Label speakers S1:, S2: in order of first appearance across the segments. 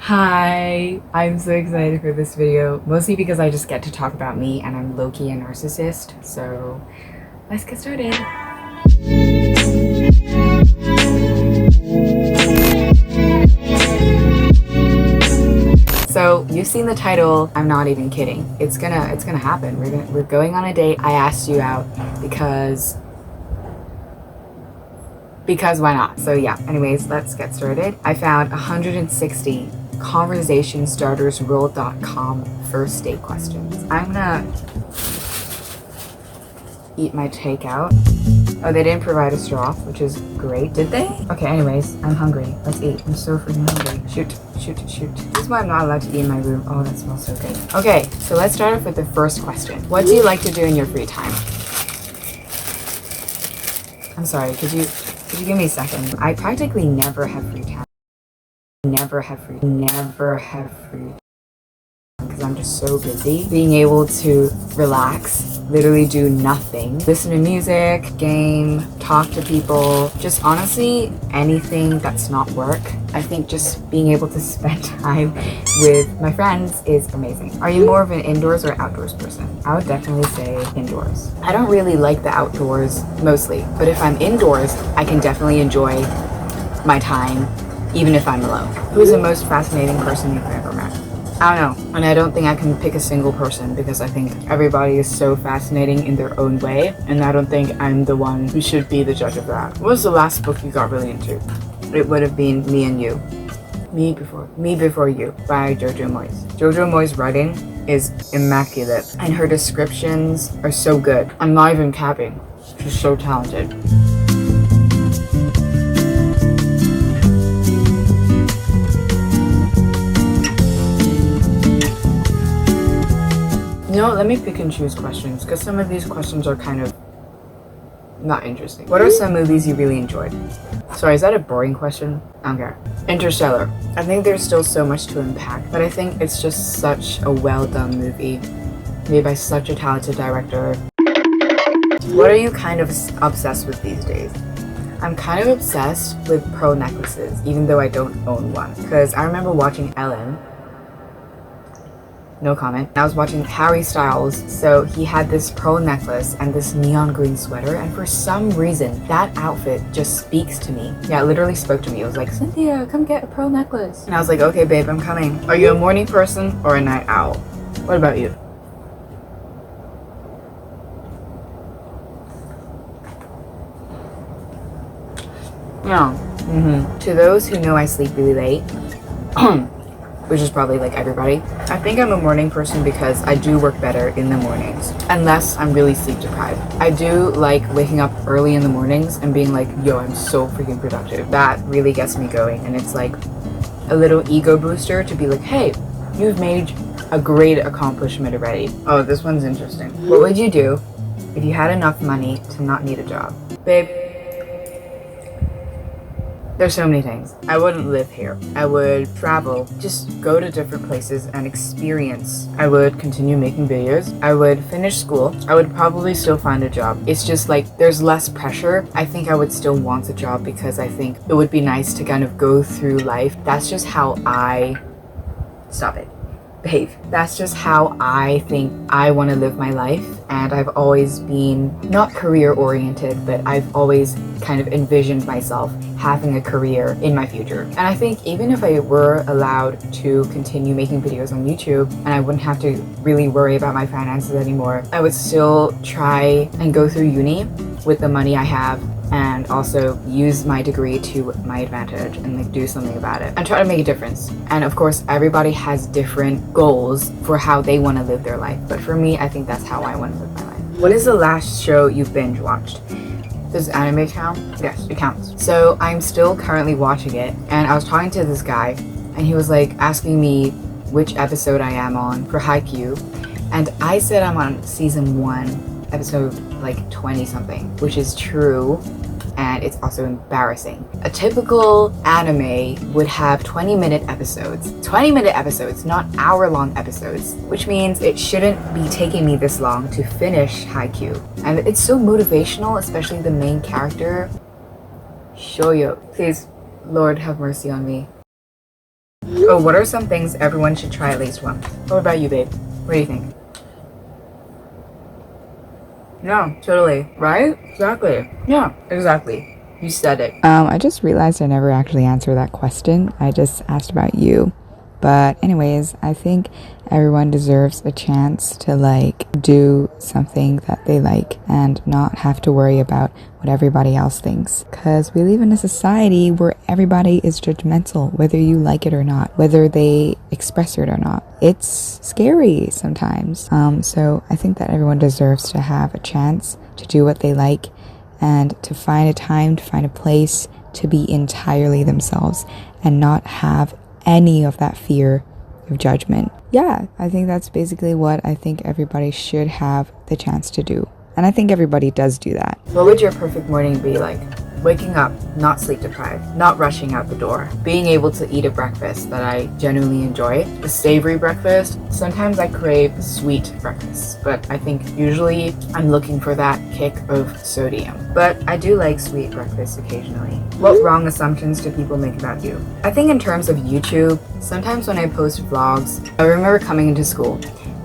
S1: Hi, I'm so excited for this video, mostly because I just get to talk about me and I'm low-key a narcissist, so let's get started. So you've seen the title. I'm not even kidding. It's gonna happen. We're going on a date. I asked you out because why not? So yeah, anyways, let's get started. I found 160 conversationstartersrule.com first date questions. I'm gonna eat my takeout. Oh, they didn't provide a straw, which is great. Did they? Okay, anyways, I'm hungry. Let's eat. I'm so freaking hungry. Shoot. This is why I'm not allowed to eat in my room. Oh, that smells so good. Okay, so let's start off with the first question. What do you like to do in your free time? I'm sorry, could you give me a second? I practically never have free time. Never have free because I'm just so busy. Being able to relax, literally do nothing, listen to music, game, talk to people, just honestly anything that's not work. I think just being able to spend time with my friends is amazing. Are you more of an indoors or outdoors person? I would definitely say indoors. I don't really like the outdoors mostly, but if I'm indoors, I can definitely enjoy my time even if I'm alone. Who's the most fascinating person you've ever met? I don't know, and I don't think I can pick a single person because I think everybody is so fascinating in their own way, and I don't think I'm the one who should be the judge of that. What was the last book you got really into? It would have been Me and You. Me Before You by Jojo Moyes. Jojo Moyes' writing is immaculate, and her descriptions are so good. I'm not even capping. She's so talented. You know, let me pick and choose questions because some of these questions are kind of not interesting. What are some movies you really enjoyed? Sorry, is that a boring question? I don't care. Interstellar. I think there's still so much to unpack, but I think it's just such a well done movie made by such a talented director. What are you kind of obsessed with these days? I'm kind of obsessed with pearl necklaces, even though I don't own one. Because I remember watching Ellen. No comment. I was watching Harry Styles, so he had this pearl necklace and this neon green sweater, and for some reason, that outfit just speaks to me. Yeah, it literally spoke to me. It was like, Cynthia, come get a pearl necklace. And I was like, okay, babe, I'm coming. Are you a morning person or a night owl? What about you? No. To those who know I sleep really late, which is probably like everybody, I think I'm a morning person because I do work better in the mornings, unless I'm really sleep deprived. I do like waking up early in the mornings and being like, yo, I'm so freaking productive. That really gets me going, and it's like a little ego booster to be like, hey, you've made a great accomplishment already. Oh, this one's interesting. What would you do if you had enough money to not need a job? Babe, there's so many things. I wouldn't live here. I would travel, just go to different places and experience. I would continue making videos. I would finish school. I would probably still find a job. It's just like there's less pressure. I think I would still want a job because I think it would be nice to kind of go through life. That's just how Stop it. Babe, that's just how I think I want to live my life, and I've always been not career oriented, but I've always kind of envisioned myself having a career in my future. And I think even if I were allowed to continue making videos on YouTube and I wouldn't have to really worry about my finances anymore, I would still try and go through uni with the money I have and also use my degree to my advantage and like do something about it and try to make a difference. And of course, everybody has different goals for how they want to live their life, but for me, I think that's how I want to live my life. What is the last show you binge watched? Does anime count? Yes, it counts. So I'm still currently watching it, and I was talking to this guy and he was like asking me which episode I am on for Haikyuu, and I said I'm on season 1, episode like 20 something, which is true, and it's also embarrassing. A typical anime would have 20-minute episodes. 20-minute episodes, not hour-long episodes, which means it shouldn't be taking me this long to finish Haikyuu. And it's so motivational, especially the main character, Shoyo. Please, Lord have mercy on me. Oh, what are some things everyone should try at least once? What about you, babe? What do you think? Yeah, totally. Right? Exactly. Yeah, exactly. You said it.
S2: I just realized I never actually answered that question. I just asked about you. But anyways, I think everyone deserves a chance to like do something that they like and not have to worry about what everybody else thinks. Because we live in a society where everybody is judgmental, whether you like it or not, whether they express it or not. It's scary sometimes. So I think that everyone deserves to have a chance to do what they like and to find a time, to find a place to be entirely themselves and not have any of that fear of judgment. Yeah, I think that's basically what I think everybody should have the chance to do. And I think everybody does do that.
S1: What would your perfect morning be like? Waking up, not sleep deprived, not rushing out the door, being able to eat a breakfast that I genuinely enjoy, a savory breakfast. Sometimes I crave sweet breakfasts, but I think usually I'm looking for that kick of sodium. But I do like sweet breakfasts occasionally. What wrong assumptions do people make about you? I think in terms of YouTube, sometimes when I post vlogs, I remember coming into school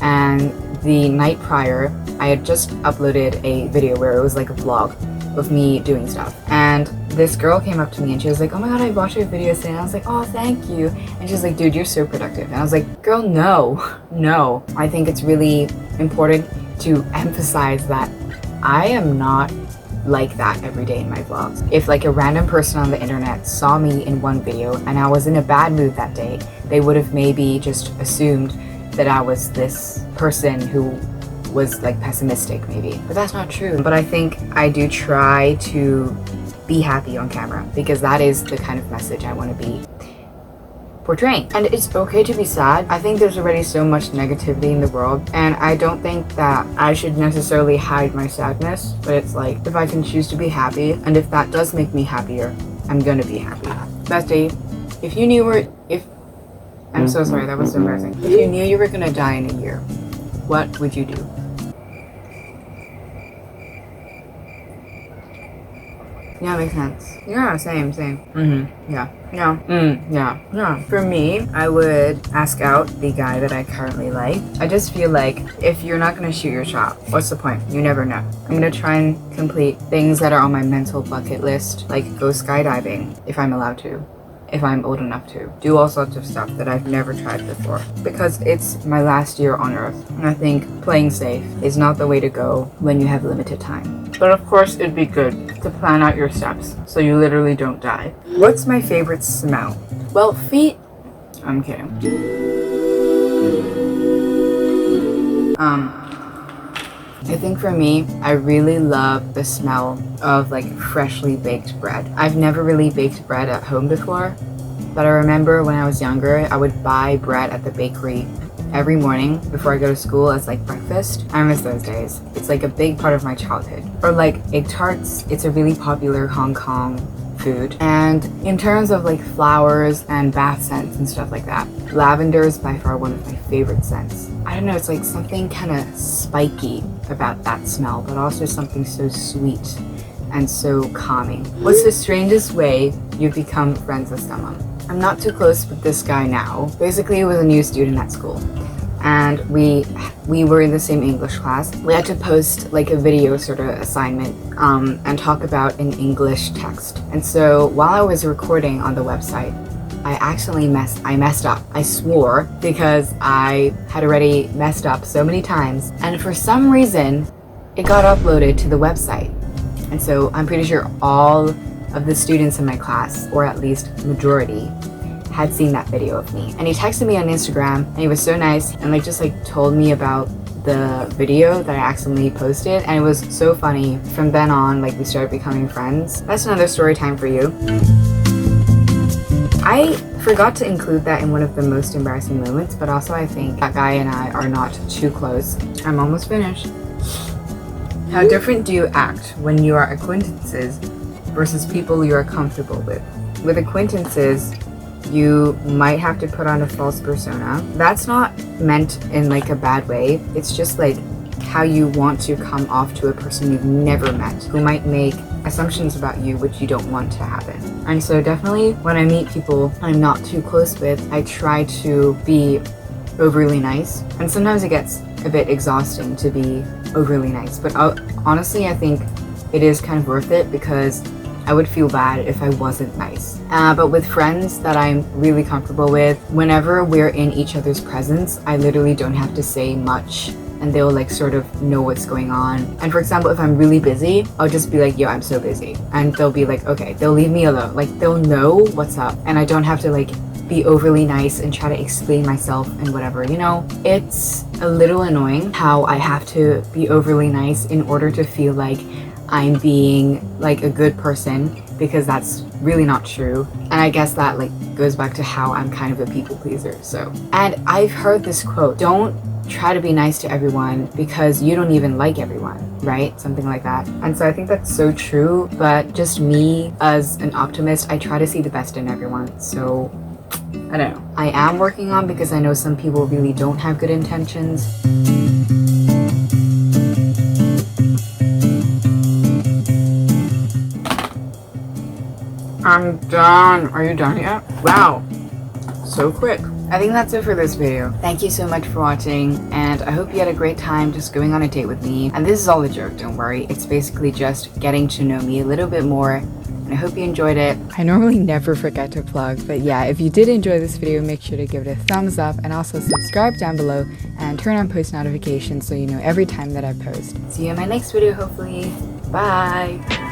S1: and the night prior, I had just uploaded a video where it was like a vlog of me doing stuff, and this girl came up to me and she was like, oh my god, I watched your video today. And I was like, oh, thank you. And she's like, dude, you're so productive. And I was like, girl, no. I think it's really important to emphasize that I am not like that every day in my vlogs. If like a random person on the internet saw me in one video and I was in a bad mood that day, they would have maybe just assumed that I was this person who was like pessimistic maybe, but that's not true. But I think I do try to be happy on camera because that is the kind of message I want to be portraying. And it's okay to be sad. I think there's already so much negativity in the world, and I don't think that I should necessarily hide my sadness, but it's like, if I can choose to be happy, and if that does make me happier, I'm gonna be happy. Bestie, if you knew I'm so sorry, that was so embarrassing. If you knew you were gonna die in a year, what would you do? Yeah, makes sense. Yeah, same. Yeah. For me, I would ask out the guy that I currently like. I just feel like if you're not gonna shoot your shot, what's the point? You never know. I'm gonna try and complete things that are on my mental bucket list, like go skydiving, if I'm allowed to. If I'm old enough to. Do all sorts of stuff that I've never tried before. Because it's my last year on Earth. And I think playing safe is not the way to go when you have limited time. But of course, it'd be good to plan out your steps so you literally don't die. What's my favorite smell? Well, feet... I'm kidding. I think for me, I really love the smell of like freshly baked bread. I've never really baked bread at home before, but I remember when I was younger, I would buy bread at the bakery every morning before I go to school as like breakfast. I miss those days. It's like a big part of my childhood. Or like egg tarts, it's a really popular Hong Kong food. And in terms of like flowers and bath scents and stuff like that, lavender is by far one of my favorite scents. I don't know, it's like something kind of spiky about that smell, but also something so sweet and so calming. What's the strangest way you've become friends with someone? I'm not too close with this guy now. Basically, he was a new student at school, and we were in the same English class. We had to post like a video sort of assignment and talk about an English text. And so while I was recording on the website, I messed up. I swore because I had already messed up so many times, and for some reason it got uploaded to the website. And so I'm pretty sure all of the students in my class, or at least majority, had seen that video of me. And he texted me on Instagram, and he was so nice and like just like told me about the video that I accidentally posted, and it was so funny. From then on, like we started becoming friends. That's another story time for you. I forgot to include that in one of the most embarrassing moments, but also I think that guy and I are not too close. I'm almost finished. How different do you act when you are acquaintances versus people you are comfortable with? With acquaintances, you might have to put on a false persona. That's not meant in like a bad way. It's just like how you want to come off to a person you've never met, who might make assumptions about you which you don't want to happen. And so definitely when I meet people I'm not too close with, I try to be overly nice. And sometimes it gets a bit exhausting to be overly nice. But honestly, I think it is kind of worth it because I would feel bad if I wasn't nice. But with friends that I'm really comfortable with, whenever we're in each other's presence, I literally don't have to say much and they'll like sort of know what's going on. And for example, if I'm really busy, I'll just be like, yo, I'm so busy. And they'll be like, okay, they'll leave me alone. Like they'll know what's up and I don't have to like be overly nice and try to explain myself and whatever, you know? It's a little annoying how I have to be overly nice in order to feel like I'm being like a good person, because that's really not true. And I guess that like goes back to how I'm kind of a people pleaser. So, and I've heard this quote, don't try to be nice to everyone because you don't even like everyone, right? Something like that. And so I think that's so true, but just me as an optimist, I try to see the best in everyone. So I don't know. I am working on, because I know some people really don't have good intentions. I'm done. Are you done yet? Wow. So quick. I think that's it for this video. Thank you so much for watching, and I hope you had a great time just going on a date with me. And this is all a joke, don't worry. It's basically just getting to know me a little bit more, and I hope you enjoyed it. I normally never forget to plug, but yeah, if you did enjoy this video, make sure to give it a thumbs up and also subscribe down below and turn on post notifications so you know every time that I post. See you in my next video, hopefully. Bye!